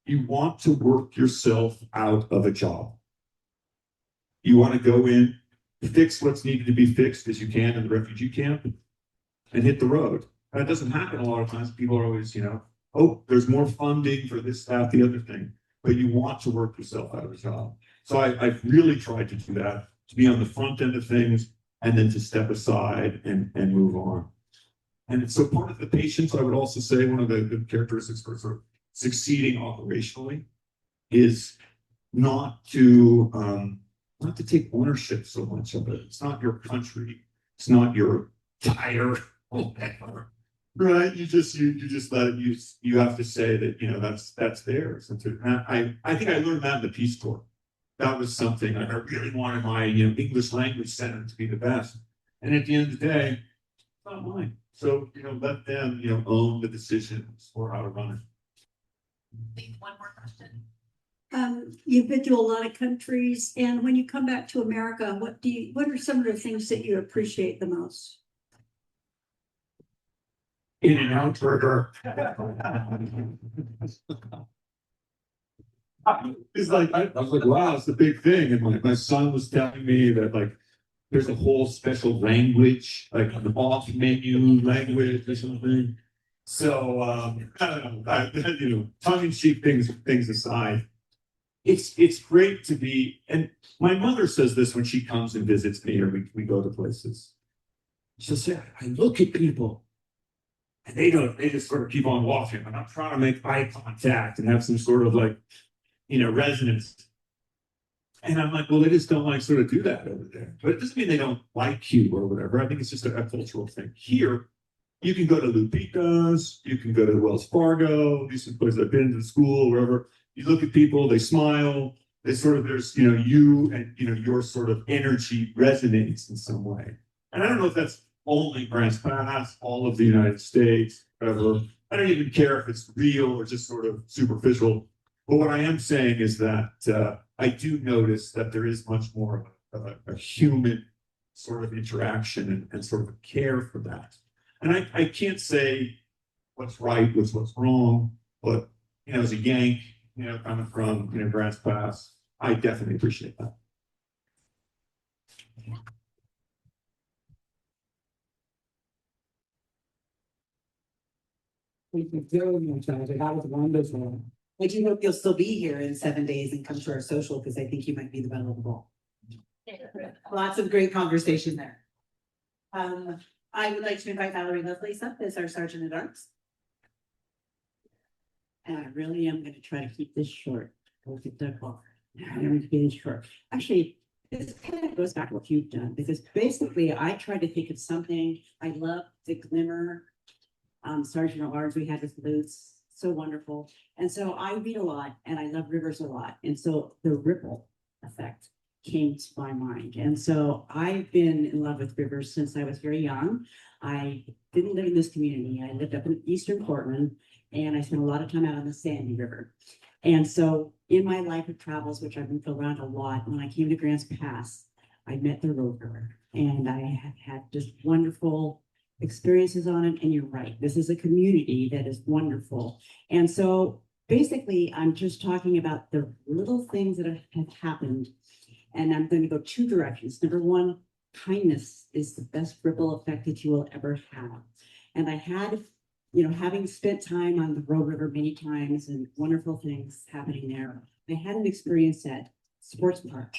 you want to work yourself out of a job. You want to go in, fix what's needed to be fixed as you can in the refugee camp, and hit the road. That doesn't happen a lot of times. People are always, oh, there's more funding for this, that, the other thing. But you want to work yourself out of a job. So I've really tried to do that, to be on the front end of things, and then to step aside and move on. And so part of the patience, I would also say, one of the characteristics for sort of succeeding operationally is not to take ownership so much of it. It's not your country. It's not your tire. Right? You just let it. You have to say that that's theirs. And I think I learned that in the Peace Corps. That was something I really wanted my English language center to be the best. And at the end of the day, it's not mine. So let them own the decisions for how to run it. One more question. You've been to a lot of countries, and when you come back to America, what are some of the things that you appreciate the most? In-N-Out burger. It's like I was like, wow, it's the big thing. And my son was telling me that there's a whole special language, like an off-menu language or something. So I don't know, tongue-in-cheek things aside, it's great to be. And my mother says this when she comes and visits me, or we go to places. She'll say, I look at people. And they just sort of keep on walking. And I'm trying to make eye contact and have some sort of resonance. And I'm like, well, they just don't sort of do that over there. But it doesn't mean they don't like you or whatever. I think it's just a cultural thing. Here, you can go to Lupita's, you can go to Wells Fargo, these are places I've been to school, wherever. You look at people, they smile, there's you and your sort of energy resonates in some way. And I don't know if that's only Grants Pass, all of the United States, whatever. I don't even care if it's real or just sort of superficial. But what I am saying is that I do notice that there is much more of a human sort of interaction and sort of a care for that. And I can't say what's right, what's wrong, but as a Yank, coming from Grants Pass, I definitely appreciate that. Thank you very much, Andrew. That was wonderful. I do hope you'll still be here in 7 days and come to our social, because I think you might be the belle of the ball. Lots of great conversation there. I would like to invite Valerie Lovelace up as our Sergeant at Arms. And I really am going to try to keep this short. Look at the clock. I'm going to be short. Actually, this kind of goes back to what you've done, because basically I tried to think of something. I love the glimmer. Sergeant at Arms we had with Lutz, so wonderful. And so I read a lot and I love rivers a lot. And so the ripple effect came to my mind. And so I've been in love with rivers since I was very young. I didn't live in this community. I lived up in eastern Portland, and I spent a lot of time out on the Sandy River. And so in my life of travels, which I've been around a lot, when I came to Grants Pass, I met the Road River, and I have had just wonderful experiences on it. And you're right, this is a community that is wonderful. And so basically, I'm just talking about the little things that have happened. And I'm going to go two directions. Number one, kindness is the best ripple effect that you will ever have. And I had, having spent time on the Road River many times and wonderful things happening there, I had an experience at Sports Park,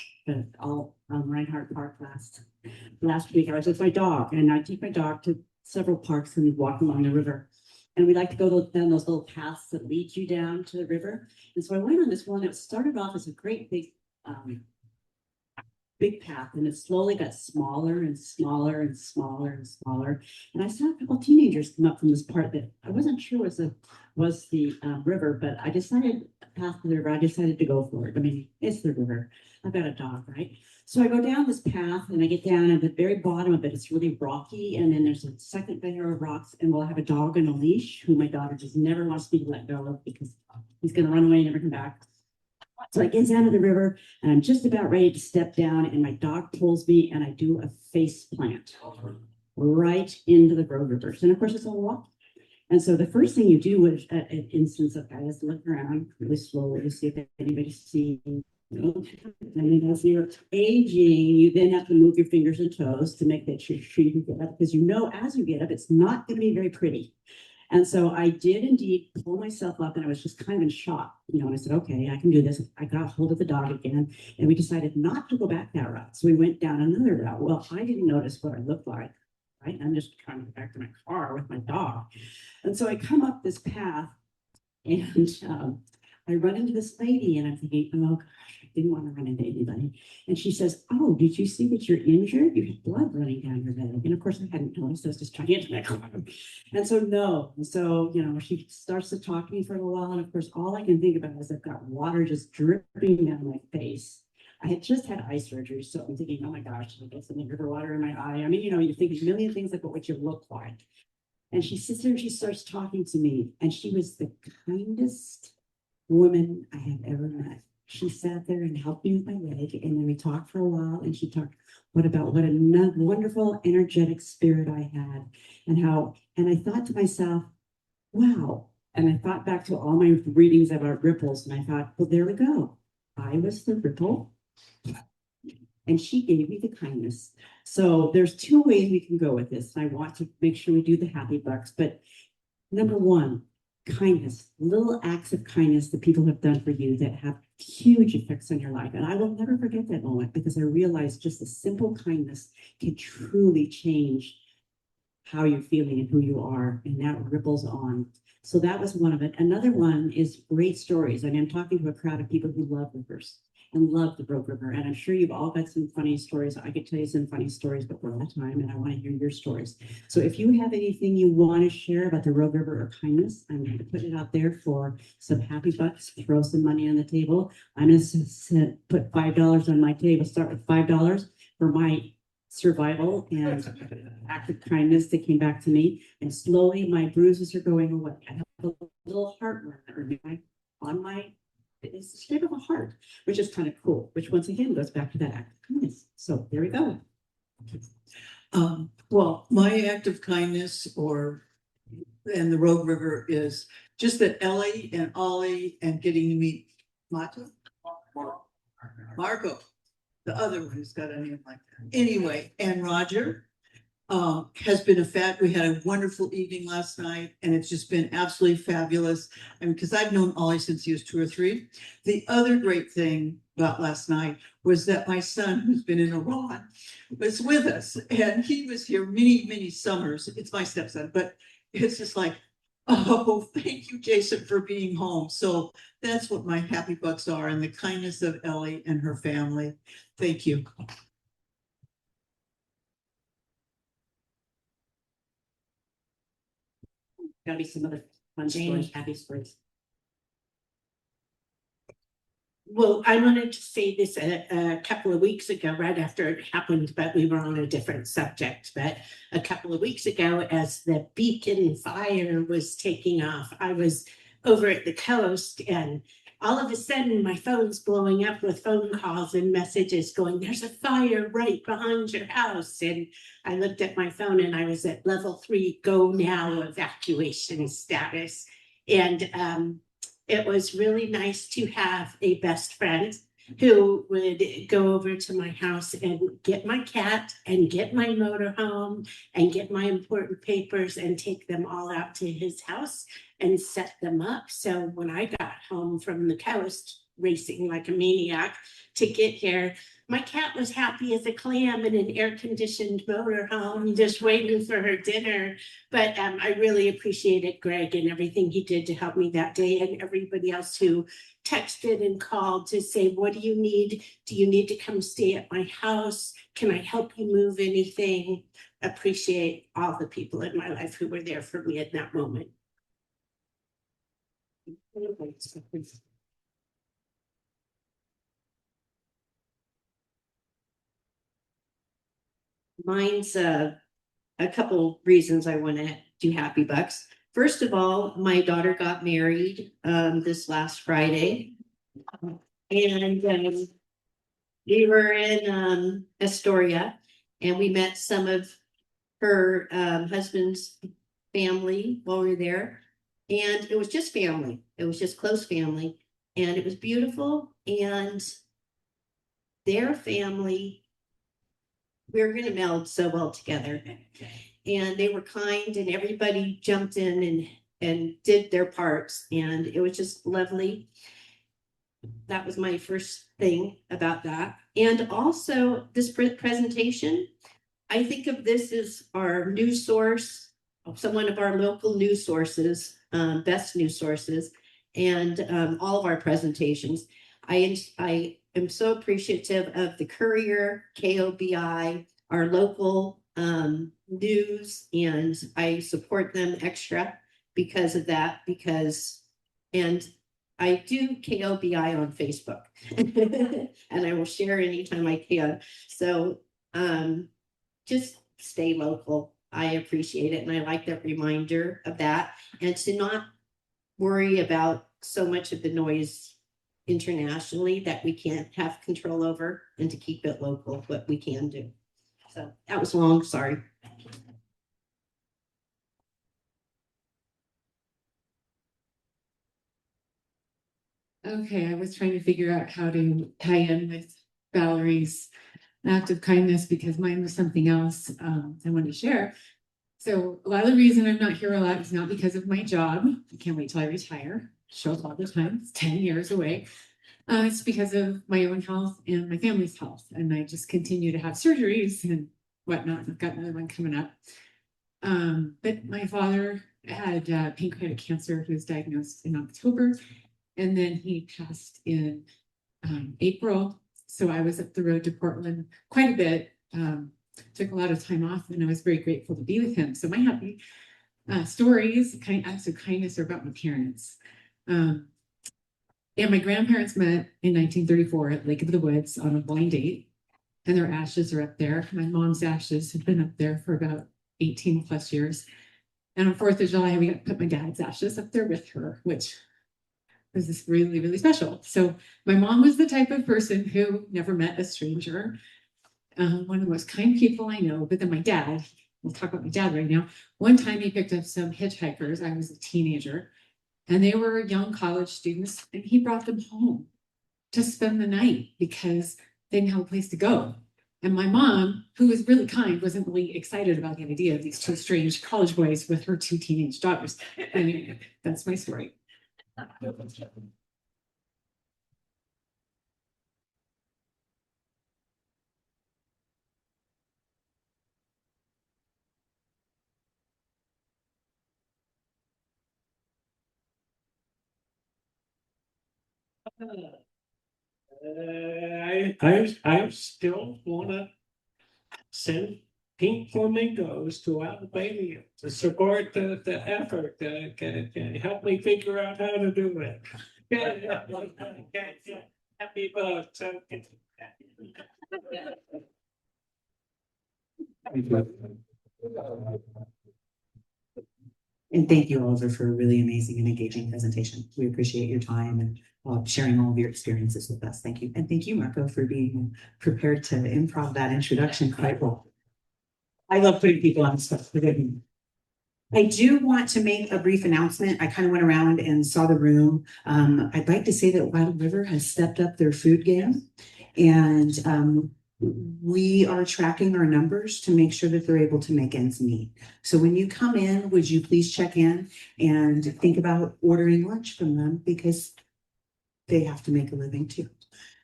Reinhardt Park last week. I was with my dog, and I take my dog to several parks and walk along the river. And we like to go down those little paths that lead you down to the river. And so I went on this one that started off as a great big path, and it slowly got smaller and smaller and smaller and smaller. And I saw a couple teenagers come up from this part that I wasn't sure was the river, but I decided path to the river. I decided to go for it. I mean, it's the river. I've got a dog, right? So I go down this path, and I get down at the very bottom of it. It's really rocky, and then there's a second layer of rocks, and we'll have a dog on a leash who my daughter just never wants me to let go of because he's going to run away and never come back. So I get down to the river and I'm just about ready to step down and my dog pulls me and I do a face plant right into the Grove Rivers. And of course it's all rock. And so the first thing you do is at an instance of guys look around really slowly to see if anybody's seeing. And then as you're aging, you then have to move your fingers and toes to make that sure you can get up because you know as you get up, it's not going to be very pretty. And so I did indeed pull myself up and I was just kind of in shock, and I said, okay, I can do this. I got hold of the dog again and we decided not to go back that route. So we went down another route. Well, I didn't notice what I looked like, right? I'm just trying to get back to my car with my dog. And so I come up this path and I run into this lady and I'm thinking, oh gosh, I didn't want to run into anybody. And she says, oh, did you see that you're injured? You have blood running down your leg. And of course I hadn't noticed. I was just trying to get to my car. And so no. And so, she starts to talk to me for a while. And of course, all I can think about is I've got water just dripping down my face. I had just had eye surgery. So I'm thinking, oh my gosh, I get some river water in my eye. I mean, you think a million things about what you look like. And she sits there and she starts talking to me. And she was the kindest woman I have ever met. She sat there and helped me with my leg. And then we talked for a while. And she talked what a wonderful, energetic spirit I had. And I thought to myself, wow. And I thought back to all my readings about ripples. And I thought, well, there we go. I was the ripple. And she gave me the kindness. So there's two ways we can go with this. I want to make sure we do the happy bucks. But number one, kindness, little acts of kindness that people have done for you that have huge effects on your life. And I will never forget that moment because I realized just a simple kindness can truly change how you're feeling and who you are. And that ripples on. So that was one of it. Another one is great stories. I mean, I'm talking to a crowd of people who love rivers and love the Grove River. And I'm sure you've all got some funny stories. I could tell you some funny stories, but we're out of time and I want to hear your stories. So if you have anything you want to share about the Grove River or kindness, I'm going to put it out there for some happy bucks, throw some money on the table. I'm going to put $5 on my table, start with $5 for my survival and act of kindness that came back to me. And slowly my bruises are going away. I have a little heart on my it's the shape of a heart, which is kind of cool, which once again goes back to that act of kindness. So there we go. Well, my act of kindness and the Rogue River is just that Ellie and Ollie and getting to meet Marco, the other one who's got a name like that. Anyway, and Roger has been we had a wonderful evening last night and it's just been absolutely fabulous. I mean, because I've known Ollie since he was 2 or 3. The other great thing about last night was that my son, who's been in Iran, was with us and he was here many summers. It's my stepson, but it's just like, oh, thank you, Jason, for being home. So that's what my happy bucks are and the kindness of Ellie and her family. Thank you. Gotta be some other fun stories, happy stories. Well, I wanted to say this a couple of weeks ago, right after it happened, but we were on a different subject. But a couple of weeks ago, as the beacon fire was taking off, I was over at the coast and all of a sudden my phone's blowing up with phone calls and messages going, there's a fire right behind your house. And I looked at my phone and I was at level 3, go now evacuation status. And it was really nice to have a best friend who would go over to my house and get my cat and get my motorhome and get my important papers and take them all out to his house and set them up. So when I got home from the coast, racing like a maniac to get here, my cat was happy as a clam in an air-conditioned motorhome, just waiting for her dinner. But I really appreciated Greg and everything he did to help me that day, and everybody else who texted and called to say, what do you need? Do you need to come stay at my house? Can I help you move anything? Appreciate all the people in my life who were there for me at that moment. Mine's a couple reasons I want to do happy bucks. First of all, my daughter got married this last Friday. And we were in Astoria, and we met some of her husband's family while we were there. And it was just family. It was just close family. And it was beautiful. And their family, we were going to meld so well together. And they were kind, and everybody jumped in and did their parts. And it was just lovely. That was my first thing about that. And also this presentation, I think of this as our news source, one of our local news sources, best news sources, and all of our presentations. I am so appreciative of the Courier, KOBI, our local news, and I support them extra because of that, and I do KOBI on Facebook and I will share anytime I can. So just stay local. I appreciate it. And I like that reminder of that, and to not worry about so much of the noise internationally that we can't have control over, and to keep it local, what we can do. So that was long, sorry. Okay, I was trying to figure out how to tie in with Valerie's act of kindness, because mine was something else I wanted to share. So a lot of the reason I'm not here a lot is not because of my job. I can't wait till I retire. Show up all the time. It's 10 years away. It's because of my own health and my family's health. And I just continue to have surgeries and whatnot. I've got another one coming up. But my father had pancreatic cancer. He was diagnosed in October. And then he passed in April. So I was up the road to Portland quite a bit. Took a lot of time off, and I was very grateful to be with him. So my happy stories, acts of kindness, are about my parents. And my grandparents met in 1934 at Lake of the Woods on a blind date, and their ashes are up there. My mom's ashes had been up there for about 18 plus years. And on 4th of July, we got to put my dad's ashes up there with her, which was this really, really special. So my mom was the type of person who never met a stranger. One of the most kind people I know. But then my dad, we'll talk about my dad right now. One time he picked up some hitchhikers. I was a teenager, and they were young college students, and he brought them home to spend the night because they didn't have a place to go. And my mom, who was really kind, wasn't really excited about the idea of these two strange college boys with her 2 teenage daughters. Anyway, that's my story. I still wanna send pink flamingos to Albania to support the effort. Can help me figure out how to do it. Happy vote. And thank you, Oliver, for a really amazing and engaging presentation. We appreciate your time and sharing all of your experiences with us. Thank you. And thank you, Marco, for being prepared to improv that introduction quite well. I love putting people on stuff. I do want to make a brief announcement. I kind of went around and saw the room. I'd like to say that Wild River has stepped up their food game, and we are tracking our numbers to make sure that they're able to make ends meet. So when you come in, would you please check in and think about ordering lunch from them, because they have to make a living too.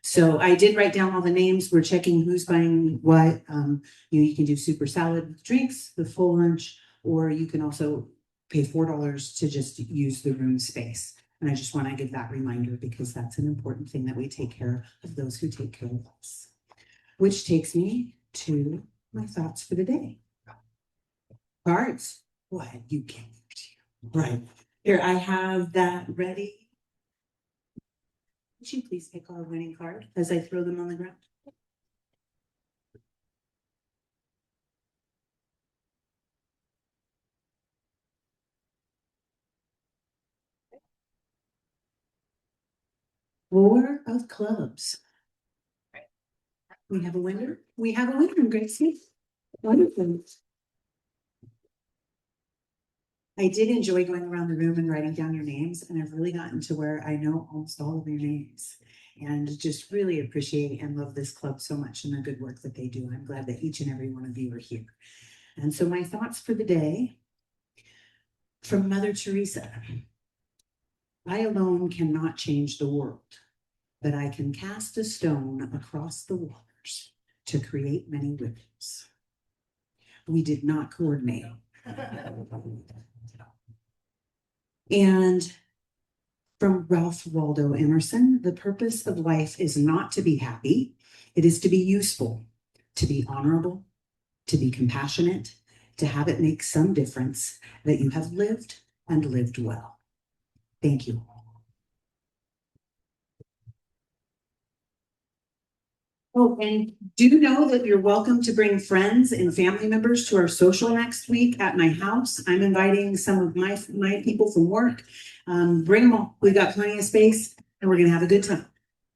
So I did write down all the names. We're checking who's buying what. You can do super salad with drinks, the full lunch, or you can also pay $4 to just use the room space. And I just want to give that reminder, because that's an important thing, that we take care of those who take care of us. Which takes me to my thoughts for the day. Cards. What you can. Right. Here, I have that ready. Would you please pick our winning card as I throw them on the ground? Four of clubs. We have a winner. We have a winner, Gracie. Wonderful. I did enjoy going around the room and writing down your names, and I've really gotten to where I know almost all of your names. And just really appreciate and love this club so much and the good work that they do. I'm glad that each and every one of you are here. And so my thoughts for the day from Mother Teresa. I alone cannot change the world, but I can cast a stone across the waters to create many ripples. We did not coordinate. And from Ralph Waldo Emerson, the purpose of life is not to be happy, it is to be useful, to be honorable, to be compassionate, to have it make some difference that you have lived and lived well. Thank you. Oh, and do know that you're welcome to bring friends and family members to our social next week at my house. I'm inviting some of my people from work. Bring them all. We've got plenty of space and we're going to have a good time.